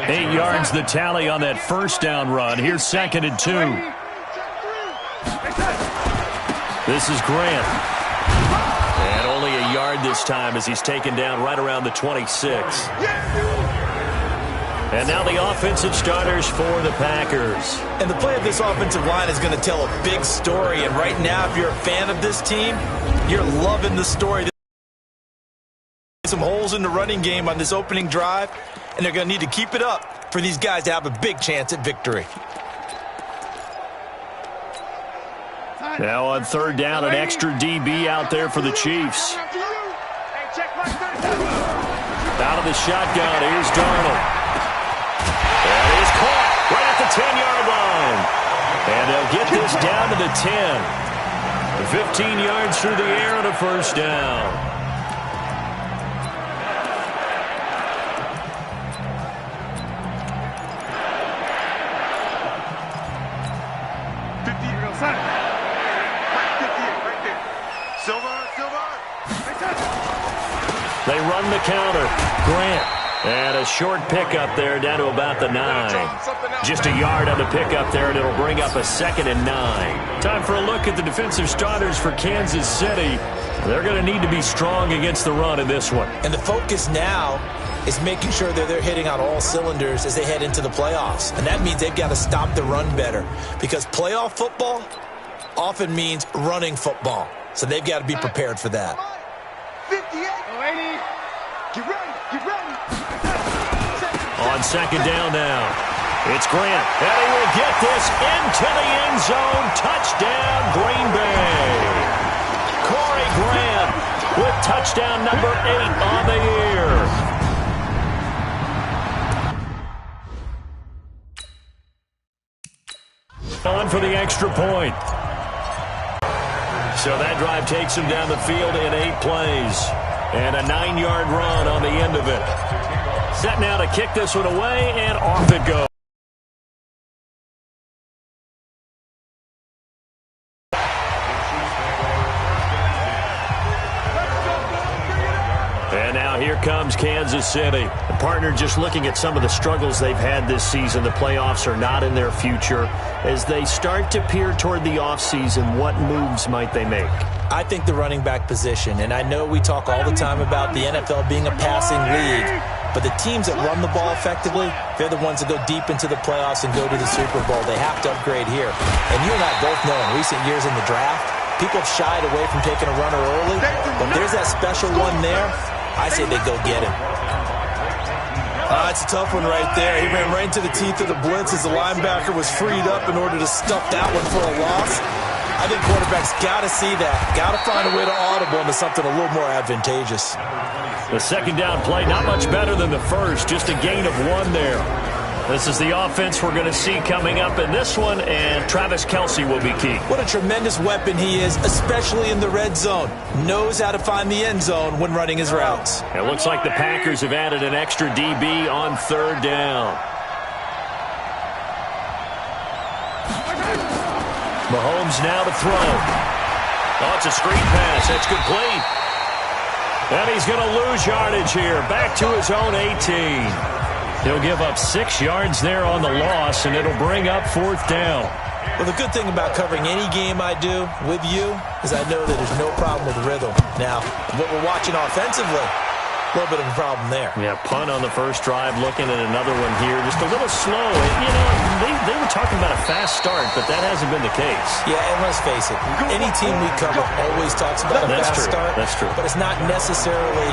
8 yards the tally on that first down run. Here's 2nd and 2. This is Grant. And only a yard this time as he's taken down right around the 26. And now the offensive starters for the Packers. And the play of this offensive line is going to tell a big story. And right now, if you're a fan of this team, you're loving the story. Some holes in the running game on this opening drive, and they're going to need to keep it up for these guys to have a big chance at victory. Now on 3rd down, an extra DB out there for the Chiefs. Out of the shotgun, here's Darnold. And he's caught right at the 10-yard line. And they'll get this down to the 10. 15 yards through the air and a first down. They run the counter. Grant. And a short pickup there down to about the 9. Just a yard on the pickup there, and it'll bring up a 2nd and 9. Time for a look at the defensive starters for Kansas City. They're going to need to be strong against the run in this one. And the focus now is making sure that they're hitting on all cylinders as they head into the playoffs. And that means they've got to stop the run better. Because playoff football often means running football. So they've got to be prepared for that. 58. Get ready. Get ready. On 2nd down now, it's Grant. And he will get this into the end zone. Touchdown, Green Bay. Corey Grant with touchdown number 8 on the year. On for the extra point. So that drive takes him down the field in 8 plays. And a 9-yard run on the end of it. Set now to kick this one away, and off it goes. And now here comes Kansas City. The partner just looking at some of the struggles they've had this season. The playoffs are not in their future. As they start to peer toward the offseason, what moves might they make? I think the running back position, and I know we talk all the time about the NFL being a passing league, but the teams that run the ball effectively, they're the ones that go deep into the playoffs and go to the Super Bowl. They have to upgrade here. And you and I both know in recent years in the draft, people have shied away from taking a runner early, but there's that special one there. I say they go get him. It's a tough one right there. He ran right into the teeth of the blitz as the linebacker was freed up in order to stuff that one for a loss. I think quarterbacks got to see that. Got to find a way to audible into something a little more advantageous. The 2nd down play, not much better than the first. Just a gain of 1 there. This is the offense we're going to see coming up in this one, and Travis Kelce will be key. What a tremendous weapon he is, especially in the red zone. Knows how to find the end zone when running his routes. It looks like the Packers have added an extra DB on 3rd down. Mahomes now to throw. Oh, it's a screen pass. That's complete. And he's going to lose yardage here. Back to his own 18. He'll give up 6 yards there on the loss, and it'll bring up 4th down. Well, the good thing about covering any game I do with you is I know that there's no problem with rhythm. Now, what we're watching offensively, a little bit of a problem there. Yeah, punt on the first drive, looking at another one here. Just a little slow. You know, they were talking about a fast start, but that hasn't been the case. Yeah, and let's face it, any team we cover always talks about a fast start. That's true. But it's not necessarily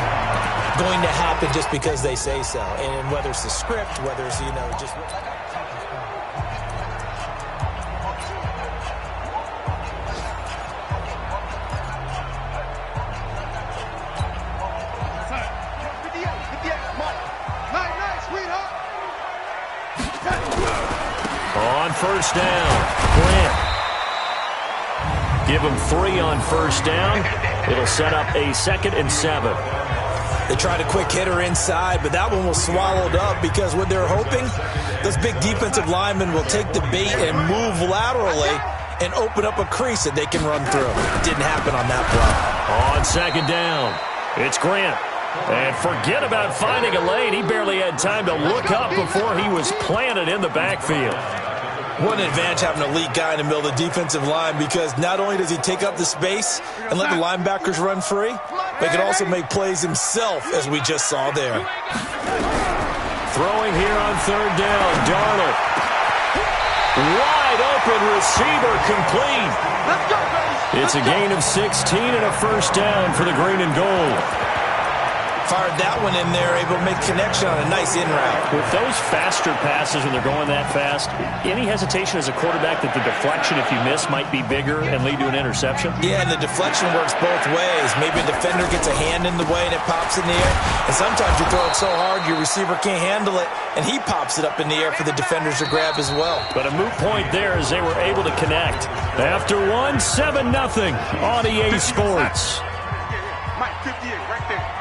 going to happen just because they say so. And whether it's the script, whether it's, you know, just... On first down, Grant. Give him 3 on first down. It'll set up a 2nd and 7. They tried a quick hitter inside, but that one was swallowed up because what they're hoping, those big defensive linemen will take the bait and move laterally and open up a crease that they can run through. It didn't happen on that play. On 2nd down, it's Grant. And forget about finding a lane. He barely had time to look up before he was planted in the backfield. What an advantage having an elite guy in the middle of the defensive line, because not only does he take up the space and let the linebackers run free, but he can also make plays himself, as we just saw there. Throwing here on third down, Darnold. Wide open receiver, complete. It's a gain of 16 and a first down for the green and gold. Fired that one in there, able to make connection on a nice in route. With those faster passes when they're going that fast, any hesitation as a quarterback that the deflection, if you miss, might be bigger and lead to an interception? Yeah, and the deflection works both ways. Maybe a defender gets a hand in the way and it pops in the air. And sometimes you throw it so hard your receiver can't handle it, and he pops it up in the air for the defenders to grab as well. But a moot point there as they were able to connect. After one, 7-0 on EA Sports. Mike 58 right there.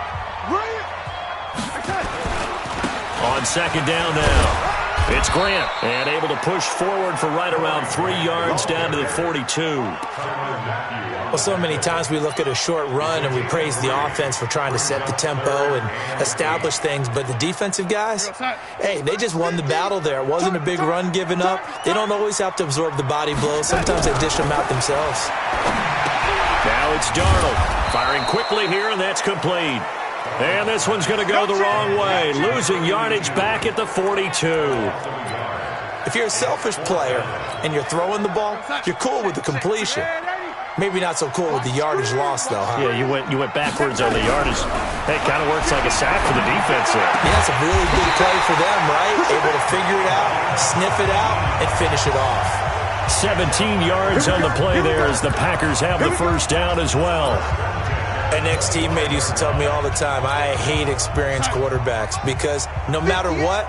On second down now, it's Grant, and able to push forward for right around 3 yards down to the 42. Well, so many times we look at a short run and we praise the offense for trying to set the tempo and establish things, but the defensive guys, hey, they just won the battle there. It wasn't a big run given up. They don't always have to absorb the body blows. Sometimes they dish them out themselves. Now it's Darnold, firing quickly here, and that's complete. And this one's going to go the wrong way, losing yardage back at the 42. If you're a selfish player and you're throwing the ball, you're cool with the completion. Maybe not so cool with the yardage loss, though, huh? Yeah, you went backwards on the yardage. It kind of works like a sack for the defense there. Yeah, it's a really big play for them, right? Able to figure it out, sniff it out, and finish it off. 17 yards on the play there as the Packers have the first down as well. An ex-teammate used to tell me all the time, I hate experienced quarterbacks because no matter what,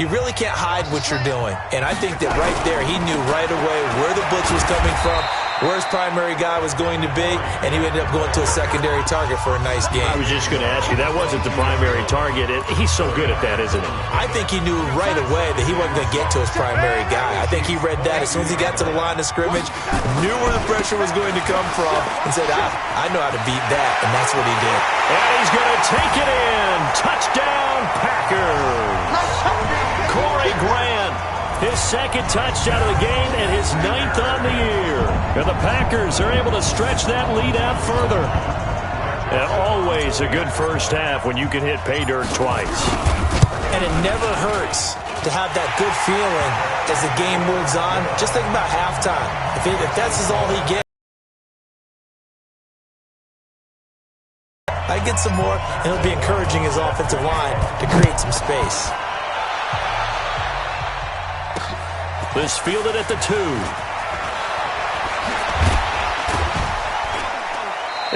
you really can't hide what you're doing. And I think that right there, he knew right away where the blitz was coming from, where his primary guy was going to be, and he ended up going to a secondary target for a nice game. I was just going to ask you, that wasn't the primary target. He's so good at that, isn't he? I think he knew right away that he wasn't going to get to his primary guy. I think he read that as soon as he got to the line of scrimmage, knew where the pressure was going to come from, and said, I know how to beat that, and that's what he did. And he's going to take it in. Touchdown, Packers. Corey Grant, his second touchdown of the game and his 9th on the year. And the Packers are able to stretch that lead out further. And always a good first half when you can hit pay dirt twice. And it never hurts to have that good feeling as the game moves on. Just think about halftime. If that's all he gets, I get some more, and he'll be encouraging his offensive line to create some space. This fielded at the 2.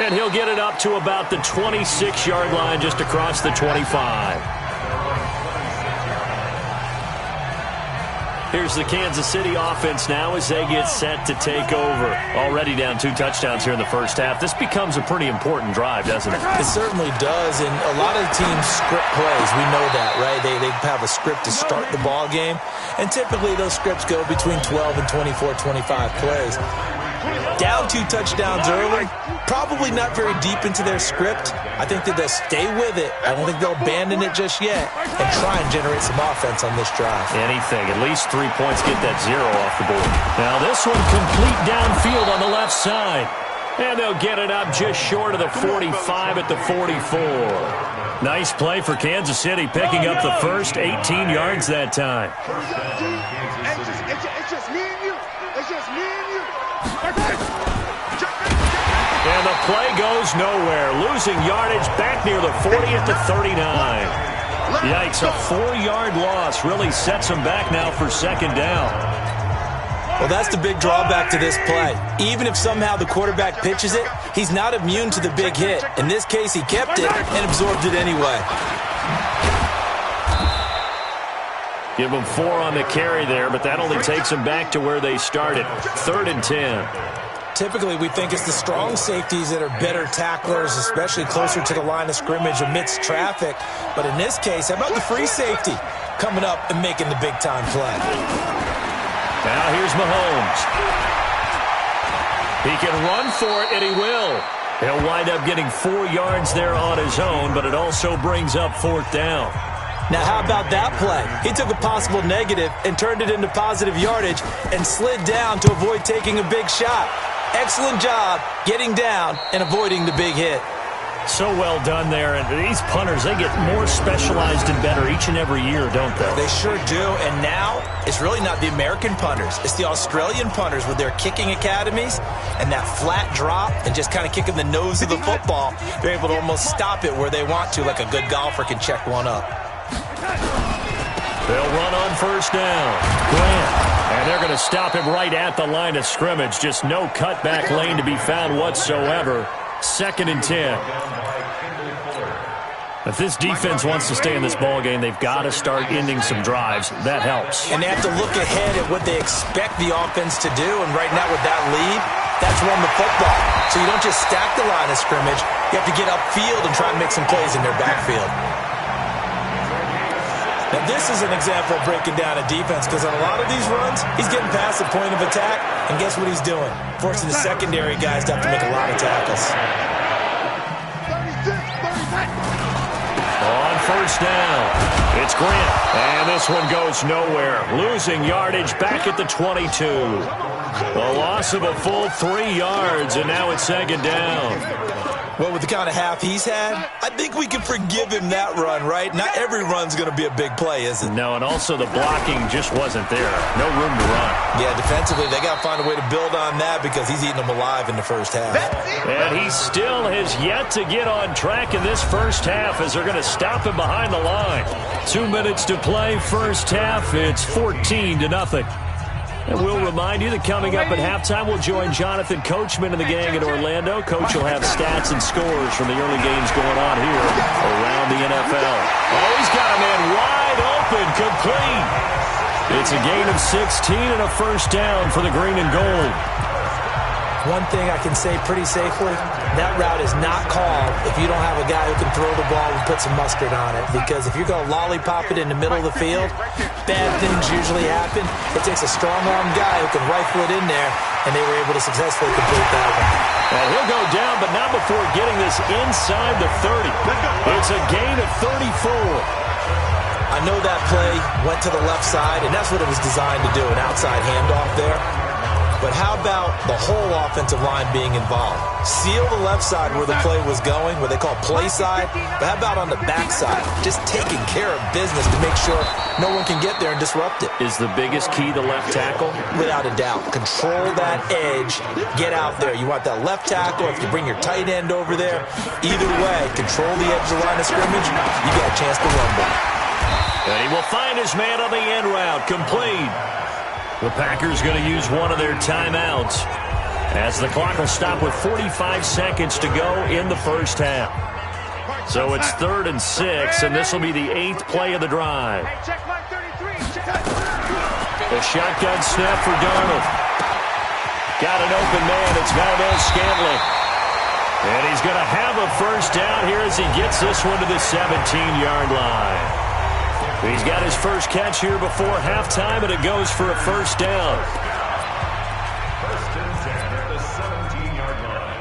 And he'll get it up to about the 26-yard line, just across the 25. Here's the Kansas City offense now as they get set to take over. Already down 2 touchdowns here in the first half. This becomes a pretty important drive, doesn't it? It certainly does, and a lot of teams script plays. We know that, right? They have a script to start the ball game, and typically those scripts go between 12 and 24, 25 plays. Down 2 touchdowns early, probably not very deep into their script. I think that they'll stay with it. I don't think they'll abandon it just yet and try and generate some offense on this drive. Anything. At least 3 points, get that 0 off the board. Now this one complete downfield on the left side. And they'll get it up just short of the 45 at the 44. Nice play for Kansas City, picking up the first 18 yards that time. It's just me and you. It's just me and you. And the play goes nowhere, losing yardage back near the 40 at the 39. Yikes, a 4-yard loss really sets them back now for second down. Well, that's the big drawback to this play. Even if somehow the quarterback pitches it, he's not immune to the big hit. In this case, he kept it and absorbed it anyway. Give them 4 on the carry there, but that only takes them back to where they started. 3rd and 10. Typically, we think it's the strong safeties that are better tacklers, especially closer to the line of scrimmage amidst traffic. But in this case, how about the free safety coming up and making the big-time play? Now here's Mahomes. He can run for it, and he will. He'll wind up getting 4 yards there on his own, but it also brings up 4th down. Now, how about that play? He took a possible negative and turned it into positive yardage and slid down to avoid taking a big shot. Excellent job getting down and avoiding the big hit. So well done there. And these punters, they get more specialized and better each and every year, don't they? They sure do. And now it's really not the American punters. It's the Australian punters with their kicking academies and that flat drop and just kind of kicking the nose of the football. They're able to almost stop it where they want to, like a good golfer can check one up. They'll run on 1st down. Grant. And they're going to stop him right at the line of scrimmage. Just no cutback lane to be found whatsoever. 2nd and 10. If this defense wants to stay in this ballgame, they've got to start ending some drives. That helps. And they have to look ahead at what they expect the offense to do. And right now with that lead, that's run the football. So you don't just stack the line of scrimmage. You have to get upfield and try and make some plays in their backfield. Now this is an example of breaking down a defense because on a lot of these runs, he's getting past the point of attack. And guess what he's doing? Forcing the secondary guys to have to make a lot of tackles. On 1st down, it's Grant. And this one goes nowhere. Losing yardage back at the 22. A loss of a full 3 yards, and now it's 2nd down. Well, with the kind of half he's had, I think we can forgive him that run, right? Not every run's going to be a big play, is it? No, and also the blocking just wasn't there. No room to run. Yeah, defensively, they got to find a way to build on that because he's eating them alive in the 1st half. And he still has yet to get on track in this 1st half as they're going to stop him behind the line. 2 minutes to play, 1st half. It's 14-0. And we'll remind you that coming up at halftime, we'll join Jonathan Coachman and the gang in Orlando. Coach will have stats and scores from the early games going on here around the NFL. Oh, he's got a man wide open, complete. It's a gain of 16 and a 1st down for the green and gold. One thing I can say pretty safely, that route is not called if you don't have a guy who can throw the ball and put some mustard on it. Because if you're going to lollipop it in the middle of the field, bad things usually happen. It takes a strong-armed guy who can rifle it in there, and they were able to successfully complete that one. And he'll go down, but not before getting this inside the 30. It's a gain of 34. I know that play went to the left side, and that's what it was designed to do, an outside handoff there. But how about the whole offensive line being involved? Seal the left side where the play was going, what they call play side. But how about on the back side? Just taking care of business to make sure no one can get there and disrupt it. Is the biggest key the left tackle? Without a doubt. Control that edge. Get out there. You want that left tackle. If you bring your tight end over there, either way, control the edge of the line of scrimmage, you got a chance to rumble. And he will find his man on the end route. Complete. The Packers going to use one of their timeouts as the clock will stop with 45 seconds to go in the 1st half. So it's 3rd and 6, and this will be the 8th play of the drive. A shotgun snap for Darnold. Got an open man. It's Valdez-Scantling. And he's going to have a 1st down here as he gets this one to the 17-yard line. He's got his first catch here before halftime, and it goes for a 1st down. 1st and 10 at the 17-yard line.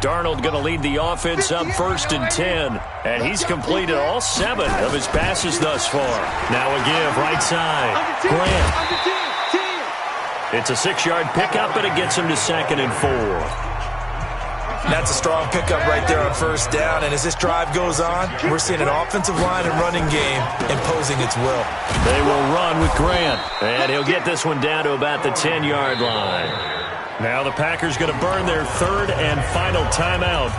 Darnold going to lead the offense up 1st and 10, and he's completed all 7 of his passes thus far. Now a give right side. Grant. It's a 6-yard pickup, and it gets him to 2nd and 4. That's a strong pickup right there on 1st down. And as this drive goes on, we're seeing an offensive line and running game imposing its will. They will run with Grant. And he'll get this one down to about the 10-yard line. Now the Packers going to burn their 3rd and final timeout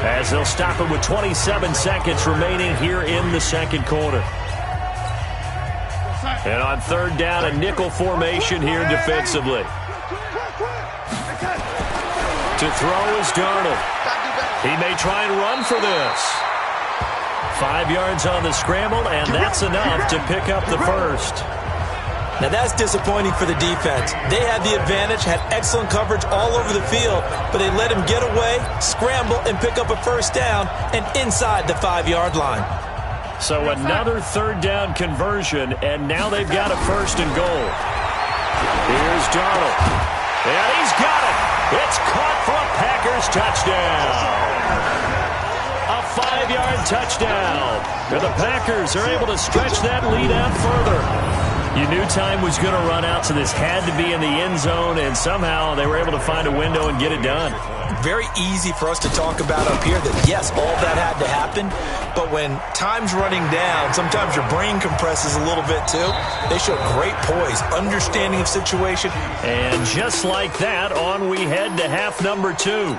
as they'll stop it with 27 seconds remaining here in the 2nd quarter. And on 3rd down, a nickel formation here defensively. To throw is Darnold. He may try and run for this. 5 yards on the scramble, and that's enough to pick up the 1st. Now that's disappointing for the defense. They had the advantage, had excellent coverage all over the field, but they let him get away, scramble, and pick up a 1st down, and inside the 5-yard line. So another 3rd down conversion, and now they've got a 1st and goal. Here's Darnold. And he's got it. It's caught for a Packers touchdown. A 5-yard touchdown. And the Packers are able to stretch that lead out further. You knew time was going to run out, so this had to be in the end zone, and somehow they were able to find a window and get it done. Very easy for us to talk about up here that, yes, all that had to happen, but when time's running down, sometimes your brain compresses a little bit too. They show great poise, understanding of situation. And just like that, on we head to half number 2.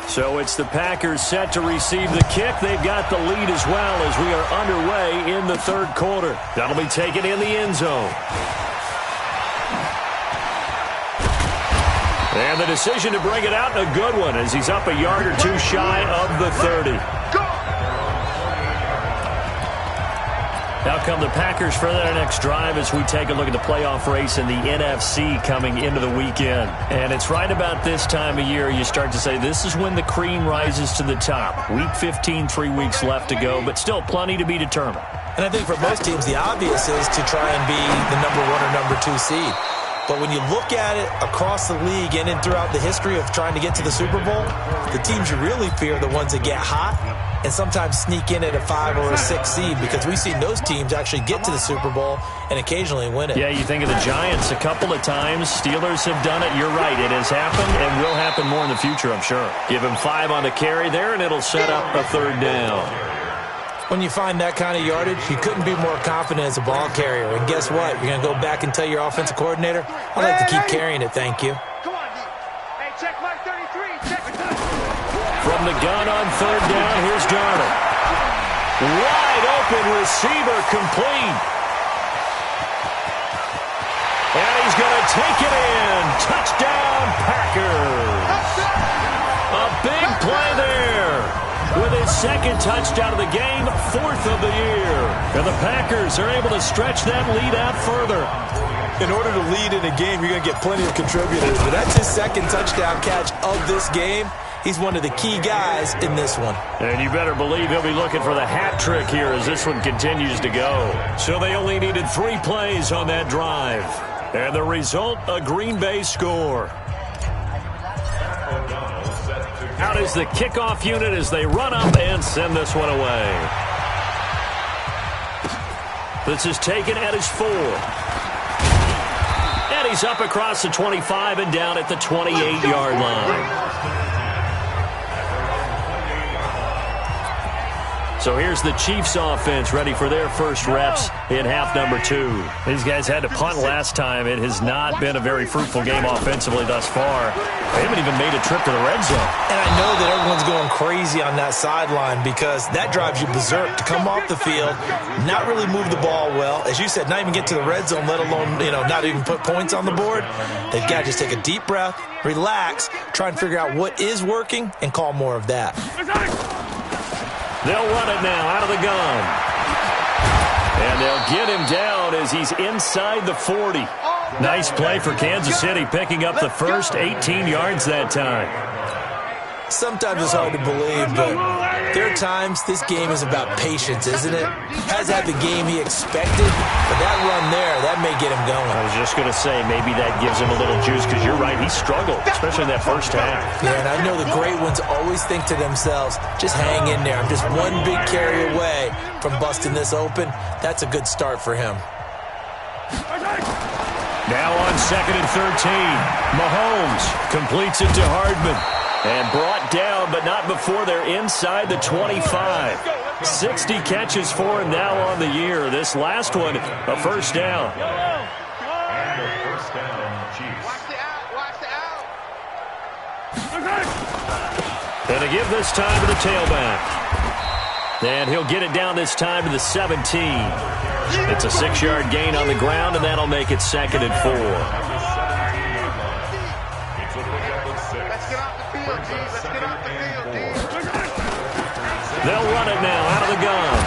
So it's the Packers set to receive the kick. They've got the lead as well as we are underway in the third quarter. That'll be taken in the end zone. And the decision to bring it out, a good one, as he's up a yard or two shy of the 30. Now come the Packers for their next drive as we take a look at the playoff race in the NFC coming into the weekend. And it's right about this time of year you start to say this is when the cream rises to the top. Week 15, 3 weeks left to go, but still plenty to be determined. And I think for most teams, the obvious is to try and be the number 1 or number 2 seed. But when you look at it across the league and throughout the history of trying to get to the Super Bowl, the teams you really fear are the ones that get hot and sometimes sneak in at a 5 or a 6 seed, because we've seen those teams actually get to the Super Bowl and occasionally win it. Yeah, you think of the Giants a couple of times. Steelers have done it. You're right. It has happened and will happen more in the future, I'm sure. Give him 5 on the carry there, and it'll set up a third down. When you find that kind of yardage, you couldn't be more confident as a ball carrier. And guess what? You're going to go back and tell your offensive coordinator, I'd like to keep carrying it, thank you. Come on, D. Hey, check mark 33. Check. From the gun on third down, here's Darnold. Wide open receiver, complete. And he's going to take it in. Touchdown, Packers. A big play there. With his second touchdown of the game, 4th of the year. And the Packers are able to stretch that lead out further. In order to lead in a game, you're going to get plenty of contributors. But that's his second touchdown catch of this game. He's one of the key guys in this one. And you better believe he'll be looking for the hat trick here as this one continues to go. So they only needed 3 plays on that drive. And the result, a Green Bay score. Out is the kickoff unit as they run up and send this one away. This is taken at his 4. And he's up across the 25 and down at the 28-yard line. So here's the Chiefs offense ready for their first reps in half number 2. These guys had to punt last time. It has not been a very fruitful game offensively thus far. They haven't even made a trip to the red zone. And I know that everyone's going crazy on that sideline because that drives you berserk to come off the field, not really move the ball well. As you said, not even get to the red zone, let alone, not even put points on the board. They've got to just take a deep breath, relax, try and figure out what is working, and call more of that. They'll run it now out of the gun. And they'll get him down as he's inside the 40. Nice play for Kansas City, picking up the first 18 yards that time. Sometimes it's hard to believe, but there are times this game is about patience, isn't it? Has had the game he expected, but that run there, that may get him going. I was just going to say, maybe that gives him a little juice, because you're right, he struggled, especially in that first half. Yeah, and I know the great ones always think to themselves, just hang in there. I'm just one big carry away from busting this open. That's a good start for him. Now on 2nd and 13, Mahomes completes it to Hardman. And brought down, but not before they're inside the 25. 60 catches for him now on the year. This last one, a first down. And a give this time to the tailback. And he'll get it down this time to the 17. It's a 6-yard gain on the ground, and that'll make it 2nd and 4. They'll run it now out of the gun.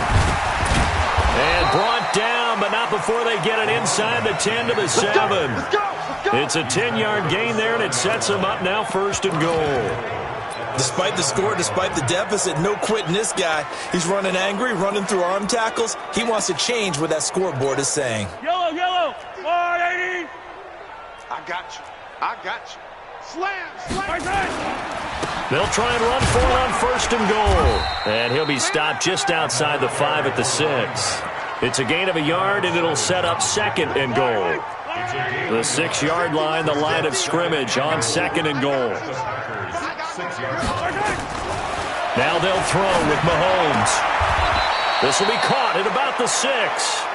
And brought down, but not before they get it inside the 10 to the 7. It's a 10-yard gain there, and it sets them up now 1st and goal. Despite the score, despite the deficit, no quitting this guy. He's running angry, running through arm tackles. He wants to change what that scoreboard is saying. Yellow, 180. I got you. I got you. Slam! They'll try and run for it on first and goal. And he'll be stopped just outside the 5 at the 6. It's a gain of a yard, and it'll set up second and goal. The 6-yard line, the line of scrimmage on second and goal. Now they'll throw with Mahomes. This will be caught at about the 6.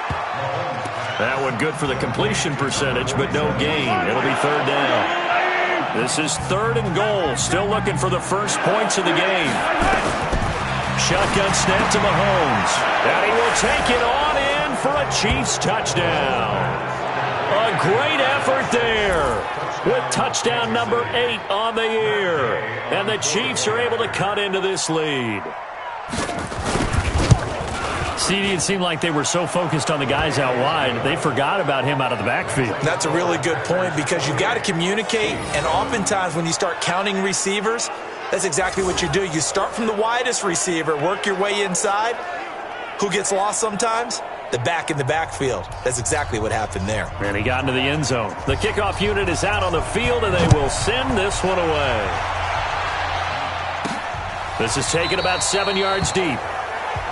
That one good for the completion percentage, but no gain. It'll be third down. This is third and goal. Still looking for the first points of the game. Shotgun snap to Mahomes. And he will take it on in for a Chiefs touchdown. A great effort there with touchdown number 8 on the year. And the Chiefs are able to cut into this lead. CD, it seemed like they were so focused on the guys out wide, they forgot about him out of the backfield. That's a really good point because you've got to communicate, and oftentimes when you start counting receivers, that's exactly what you do. You start from the widest receiver, work your way inside. Who gets lost sometimes? The back in the backfield. That's exactly what happened there. And he got into the end zone. The kickoff unit is out on the field, and they will send this one away. This is taken about 7 yards deep.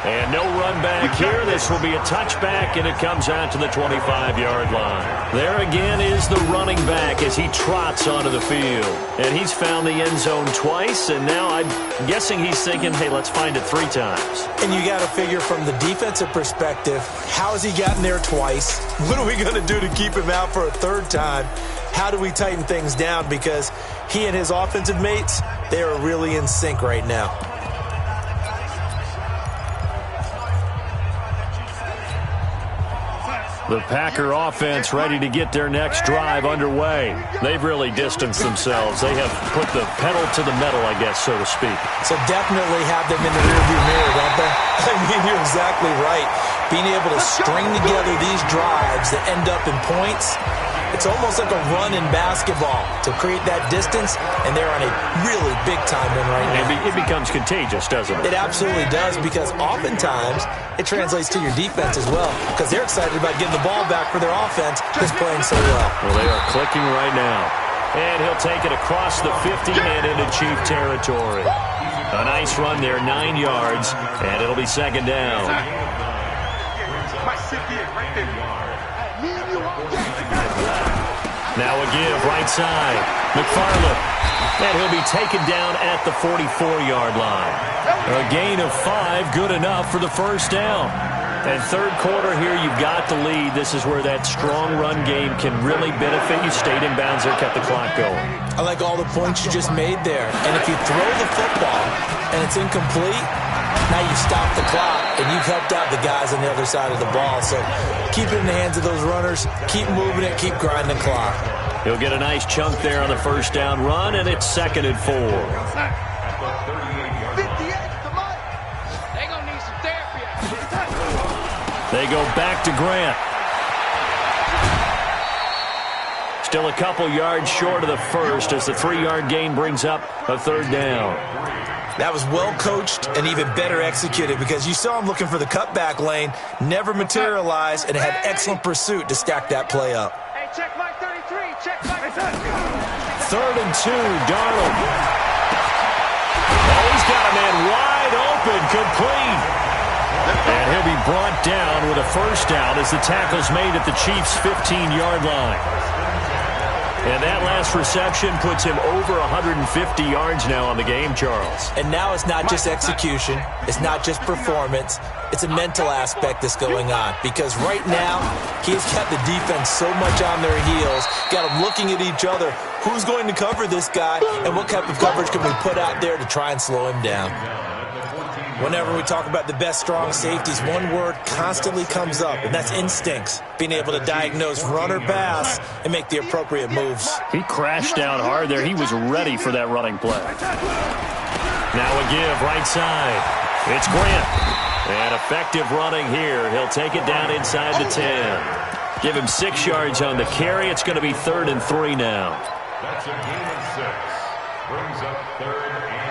And no run back here. This will be a touchback, and it comes out to the 25-yard line. There again is the running back as he trots onto the field. And he's found the end zone twice, and now I'm guessing he's thinking, hey, let's find it 3 times. And you got to figure from the defensive perspective, how has he gotten there twice? What are we going to do to keep him out for a 3rd time? How do we tighten things down? Because he and his offensive mates, they are really in sync right now. The Packer offense ready to get their next drive underway. They've really distanced themselves. They have put the pedal to the metal, I guess, so to speak. So definitely have them in the rearview mirror, don't they? I mean, you're exactly right. Being able to string together these drives that end up in points, it's almost like a run in basketball to create that distance, and they're on a really big-time win right now. It becomes contagious, doesn't it? It absolutely does, because oftentimes it translates to your defense as well, because they're excited about getting the ball back for their offense that's playing so well. Well, they are clicking right now. And he'll take it across the 50 and into Chief territory. A nice run there, 9 yards, and it'll be second down. Now a give, right side. McFarland. And he'll be taken down at the 44-yard line. A gain of 5, good enough for the first down. And third quarter here, you've got the lead. This is where that strong run game can really benefit you. Stayed in bounds there, kept the clock going. I like all the points you just made there. And if you throw the football and it's incomplete, now you stop the clock, and you've helped out the guys on the other side of the ball. So keep it in the hands of those runners. Keep moving it. Keep grinding the clock. He'll get a nice chunk there on the first down run, and it's 2nd and 4. They go back to Grant. Still a couple yards short of the first as the 3-yard gain brings up a 3rd down. That was well coached and even better executed, because you saw him looking for the cutback lane, never materialized, and had excellent pursuit to stack that play up. Hey, check Mike 33. Check Mike 33. 3rd and 2, Darnold. Oh, he's got a man wide open, complete. And he'll be brought down with a first down as the tackle's made at the Chiefs' 15-yard line. And that last reception puts him over 150 yards now on the game, Charles. And now it's not just execution. It's not just performance. It's a mental aspect that's going on. Because right now, he's got the defense so much on their heels, got them looking at each other. Who's going to cover this guy, and what type of coverage can we put out there to try and slow him down? Whenever we talk about the best strong safeties, one word constantly comes up, and that's instincts. Being able to diagnose run or pass and make the appropriate moves. He crashed down hard there. He was ready for that running play. Now a give, right side. It's Grant. And effective running here. He'll take it down inside the 10. Give him 6 yards on the carry. It's going to be 3rd and 3 now. That's a gain of 6. Brings up 3rd and 3.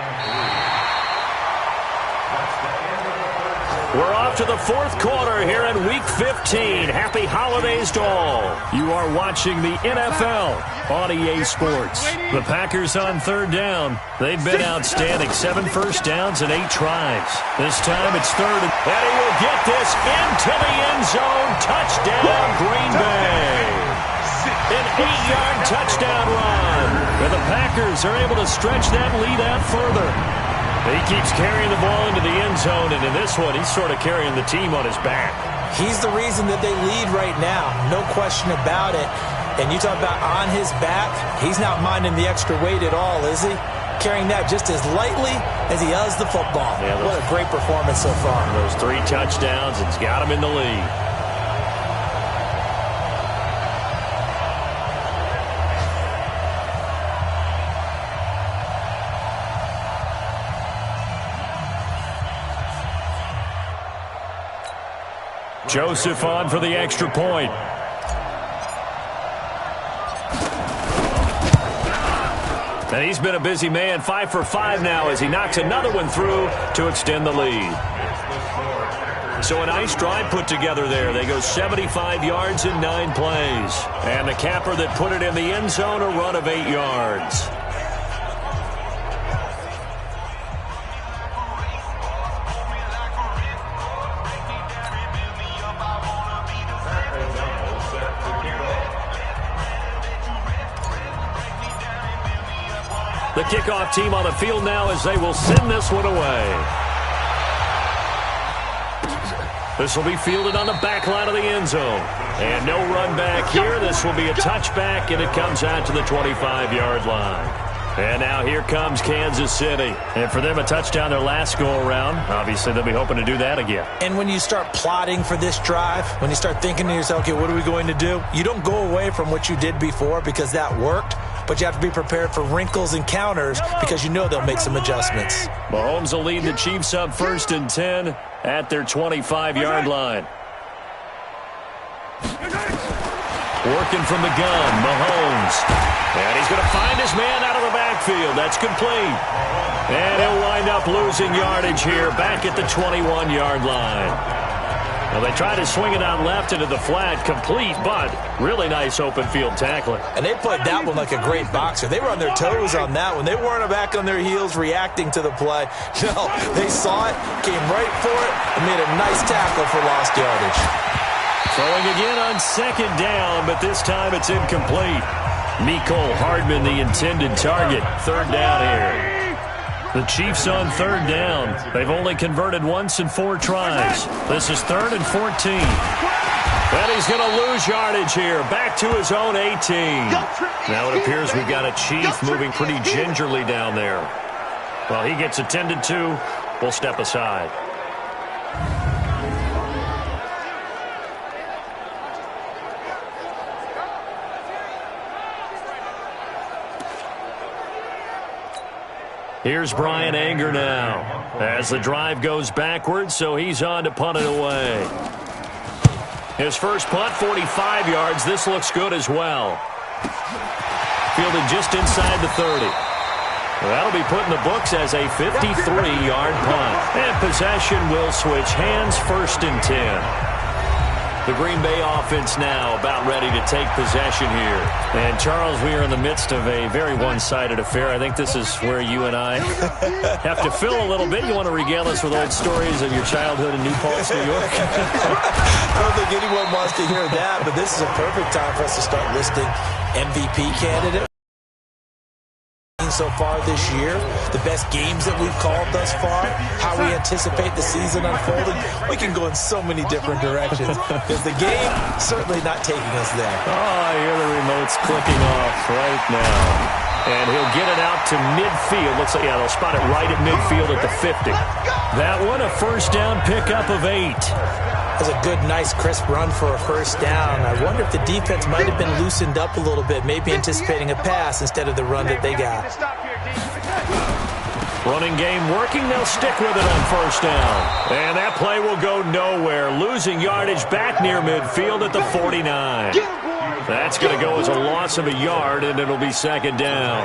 We're off to the fourth quarter here in Week 15. Happy holidays to all. You are watching the NFL on EA Sports. The Packers on third down. They've been outstanding. 7 first downs and 8 tries. This time it's third. And he will get this into the end zone. Touchdown, Green Bay. An 8-yard touchdown run. And the Packers are able to stretch that lead out further. He keeps carrying the ball into the end zone, and in this one, he's sort of carrying the team on his back. He's the reason that they lead right now. No question about it. And you talk about on his back, he's not minding the extra weight at all, is he? Carrying that just as lightly as he does the football. Yeah, what a great performance so far. Those 3 touchdowns, it's got him in the lead. Joseph on for the extra point. And he's been a busy man, 5 for 5 now as he knocks another one through to extend the lead. So a nice drive put together there. They go 75 yards in 9 plays. And the capper that put it in the end zone, a run of 8 yards. The kickoff team on the field now as they will send this one away. This will be fielded on the back line of the end zone. And no run back here. This will be a touchback, and it comes out to the 25-yard line. And now here comes Kansas City. And for them, a touchdown their last go-around. Obviously, they'll be hoping to do that again. And when you start plotting for this drive, when you start thinking to yourself, okay, what are we going to do? You don't go away from what you did before because that worked. But you have to be prepared for wrinkles and counters because you know they'll make some adjustments. Mahomes will lead the Chiefs up 1st and 10 at their 25-yard line. Working from the gun, Mahomes. And he's going to find his man out of the backfield. That's complete. And he'll wind up losing yardage here back at the 21-yard line. Well, they try to swing it out left into the flat, complete, but really nice open field tackling. And they played that one like a great boxer. They were on their toes on that one. They weren't back on their heels reacting to the play. No, they saw it, came right for it, and made a nice tackle for lost yardage. Throwing again on 2nd down, but this time it's incomplete. Mecole Hardman, the intended target. 3rd down here. The Chiefs on 3rd down. They've only converted once in 4 tries. This is 3rd and 14. And he's going to lose yardage here. Back to his own 18. Now it appears we've got a Chief moving pretty gingerly down there. Well, he gets attended to. We'll step aside. Here's Brian Anger now as the drive goes backwards, so he's on to punt it away. His first punt, 45 yards. This looks good as well. Fielded just inside the 30. Well, that'll be put in the books as a 53-yard punt. And possession will switch hands, 1st and 10. The Green Bay offense now about ready to take possession here. And, Charles, we are in the midst of a very one-sided affair. I think this is where you and I have to fill a little bit. You want to regale us with old stories of your childhood in New Paltz, New York? I don't think anyone wants to hear that, but this is a perfect time for us to start listing MVP candidates so far this year, the best games that we've called thus far, how we anticipate the season unfolding. We can go in so many different directions because the game certainly not taking us there. Oh, I hear the remotes clicking off right now. And he'll get it out to midfield. Looks like, yeah, they'll spot it right at midfield at the 50. That one, a 1st down pickup of 8. That's a good, nice, crisp run for a 1st down. I wonder if the defense might have been loosened up a little bit, maybe anticipating a pass instead of the run that they got. Running game working. They'll stick with it on 1st down. And that play will go nowhere. Losing yardage back near midfield at the 49. That's going to go as a loss of a yard, and it'll be 2nd down.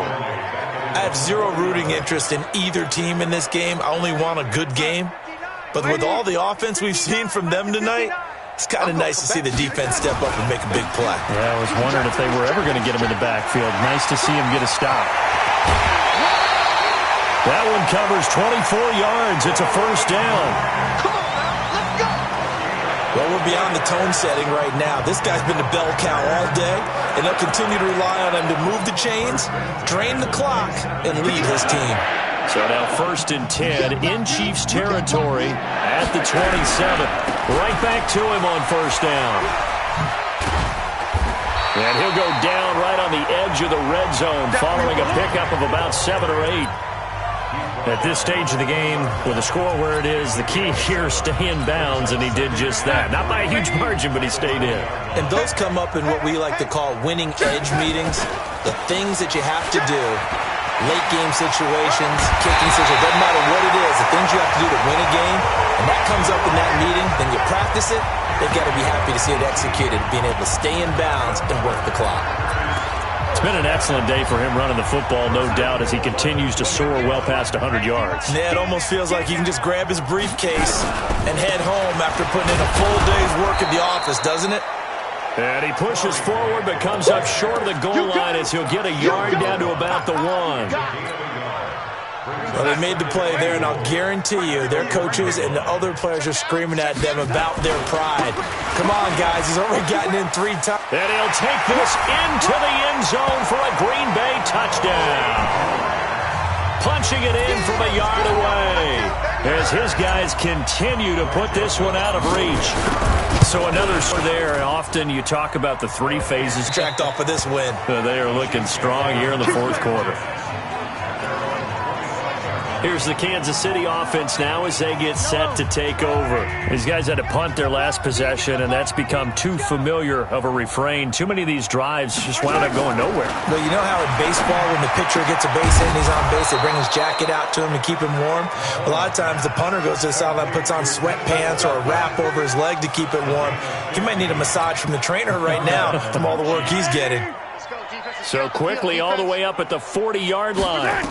I have zero rooting interest in either team in this game. I only want a good game. But with all the offense we've seen from them tonight, it's kind of nice to see the defense step up and make a big play. Yeah, I was wondering if they were ever going to get him in the backfield. Nice to see him get a stop. That one covers 24 yards. It's a first down. Come on now, let's go. Well, we're beyond the tone setting right now. This guy's been the bell cow all day, and they'll continue to rely on him to move the chains, drain the clock, and lead his team. So now 1st and 10 in Chiefs territory at the 27. Right back to him on 1st down. And he'll go down right on the edge of the red zone following a pickup of about 7 or 8. At this stage of the game, with the score where it is, the key here is stay in bounds, and he did just that. Not by a huge margin, but he stayed in. And those come up in what we like to call winning edge meetings, the things that you have to do. Late game situations, kicking situations, doesn't matter what it is, the things you have to do to win a game, and that comes up in that meeting, then you practice it, they've got to be happy to see it executed, being able to stay in bounds and work the clock. It's been an excellent day for him running the football, no doubt, as he continues to soar well past 100 yards. Yeah, it almost feels like he can just grab his briefcase and head home after putting in a full day's work at the office, doesn't it? And he pushes forward but comes up short of the goal line as he'll get a yard down to about the 1. Well, they made the play there, and I'll guarantee you their coaches and the other players are screaming at them about their pride. Come on, guys. He's already gotten in 3 times. And he'll take this into the end zone for a Green Bay touchdown. Punching it in from a yard away as his guys continue to put this one out of reach. So another score there, and often you talk about the 3 phases. Tracked off of this win. They are looking strong here in the 4th quarter. Here's the Kansas City offense now as they get set to take over. These guys had to punt their last possession, and that's become too familiar of a refrain. Too many of these drives just wound up going nowhere. Well, you know how in baseball, when the pitcher gets a base hit and he's on base, they bring his jacket out to him to keep him warm? A lot of times the punter goes to the sideline, puts on sweatpants or a wrap over his leg to keep it warm. He might need a massage from the trainer right now from all the work he's getting. So quickly all the way up at the 40-yard line.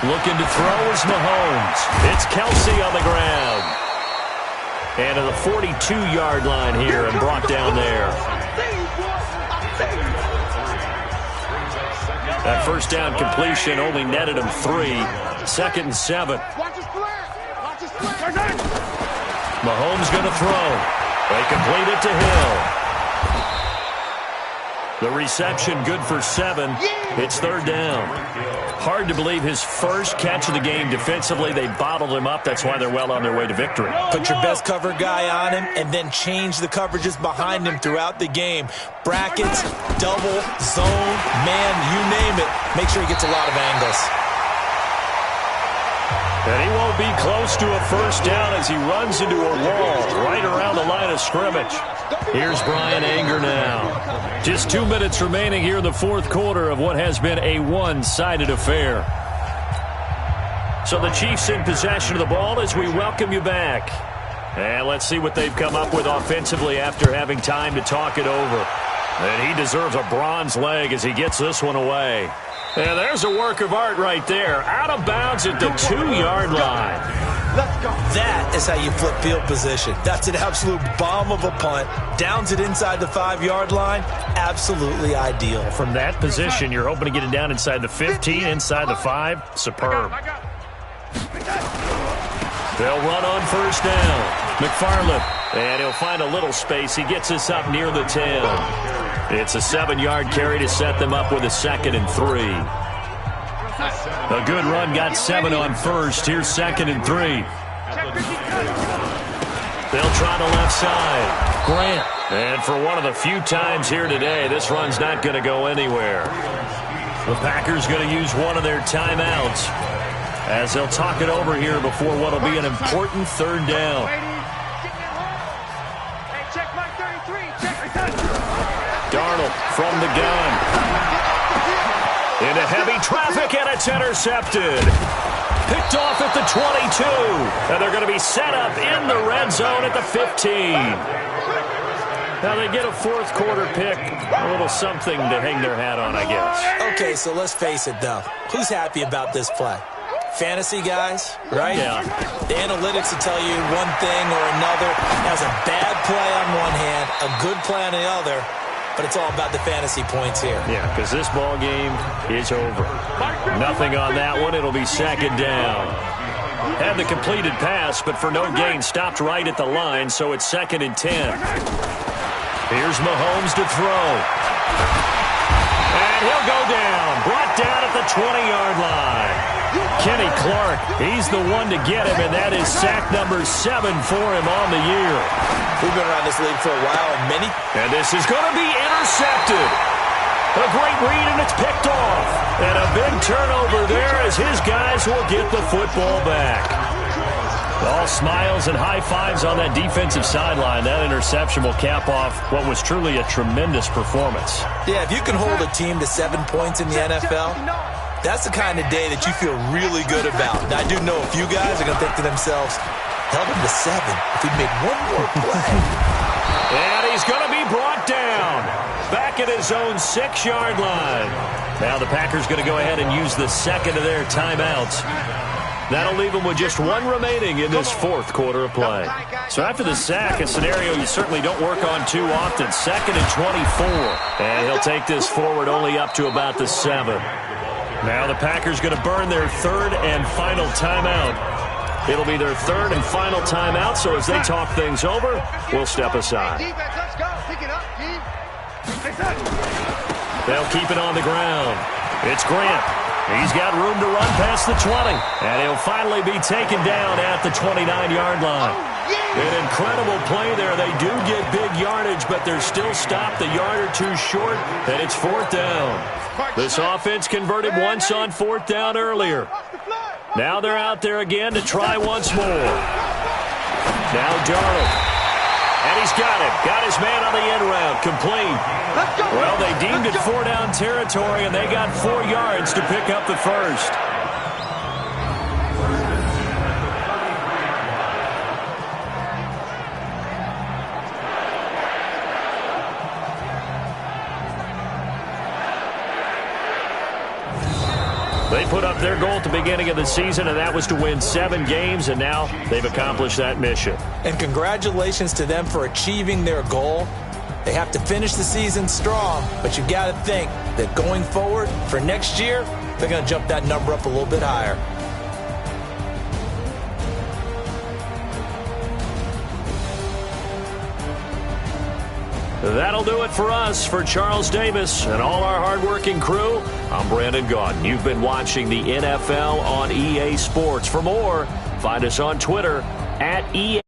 Looking to throw is Mahomes. It's Kelsey on the ground. And to the 42-yard line here and brought down there. That first down completion only netted him 3. 2nd and 7. Mahomes going to throw. They complete it to Hill. The reception good for 7. It's 3rd down. Hard to believe his first catch of the game defensively. They bottled him up. That's why they're well on their way to victory. Put your best cover guy on him and then change the coverages behind him throughout the game. Brackets, double, zone, man, you name it. Make sure he gets a lot of angles. And he won't be close to a first down as he runs into a wall right around the line of scrimmage. Here's Brian Anger now. Just 2 minutes remaining here in the 4th quarter of what has been a one-sided affair. So the Chiefs in possession of the ball as we welcome you back. And let's see what they've come up with offensively after having time to talk it over. And he deserves a bronze leg as he gets this one away. And there's a work of art right there. Out of bounds at the 2-yard line. That is how you flip field position. That's an absolute bomb of a punt. Downs it inside the 5-yard line. Absolutely ideal. From that position, you're hoping to get it down inside the 15, inside the 5. Superb. They'll run on first down. McFarland. And he'll find a little space. He gets this up near the 10. It's a 7-yard carry to set them up with a 2nd and 3. A good run got 7 on first. Here's 2nd and 3. They'll try the left side. Grant. And for one of the few times here today, this run's not going to go anywhere. The Packers going to use one of their timeouts as they'll talk it over here before what will be an important 3rd down. Darnold from the gun. Into heavy traffic, and it's intercepted. Picked off at the 22. And they're going to be set up in the red zone at the 15. Now they get a 4th quarter pick. A little something to hang their hat on, I guess. Okay, so let's face it, though. Who's happy about this play? fantasy guys, right? Yeah. The analytics will tell you one thing or another. Has a bad play on one hand, a good play on the other, but it's all about the fantasy points here. Yeah, because this ball game is over. Nothing on that one. It'll be second down. Had the completed pass, but for no gain, stopped right at the line, so it's 2nd and 10. Here's Mahomes to throw. And he'll go down. Brought down at the 20-yard line. Kenny Clark, he's the one to get him, and that is sack number 7 for him on the year. We've been around this league for a while, and this is going to be intercepted. A great read, and it's picked off. And a big turnover there as his guys will get the football back. All smiles and high fives on that defensive sideline. That interception will cap off what was truly a tremendous performance. Yeah, if you can hold a team to 7 points in the NFL, that's the kind of day that you feel really good about. Now, I do know a few guys are going to think to themselves, held him to 7 if he'd made one more play. And he's going to be brought down back at his own 6-yard line. Now the Packers going to go ahead and use the second of their timeouts. That'll leave them with just 1 remaining in this 4th quarter of play. So after the sack, a scenario you certainly don't work on too often. 2nd and 24. And he'll take this forward only up to about the 7. Now the Packers going to burn their 3rd and final timeout. It'll be their 3rd and final timeout, so as they talk things over, we'll step aside. They'll keep it on the ground. It's Grant. He's got room to run past the 20. And he'll finally be taken down at the 29-yard line. An incredible play there. They do get big yardage, but they're still stopped a yard or 2 short, and it's 4th down. This offense converted once on 4th down earlier. Now they're out there again to try once more. Now Darnold. And he's got it. Got his man on the end route. Complete. Well, they deemed it 4-down territory, and they got 4 yards to pick up the first. They put up their goal at the beginning of the season, and that was to win 7 games, and now they've accomplished that mission. And congratulations to them for achieving their goal. They have to finish the season strong, but you got to think that going forward for next year, they're going to jump that number up a little bit higher. That'll do it for us. For Charles Davis and all our hardworking crew, I'm Brandon Gaudin. You've been watching the NFL on EA Sports. For more, find us on Twitter @EA.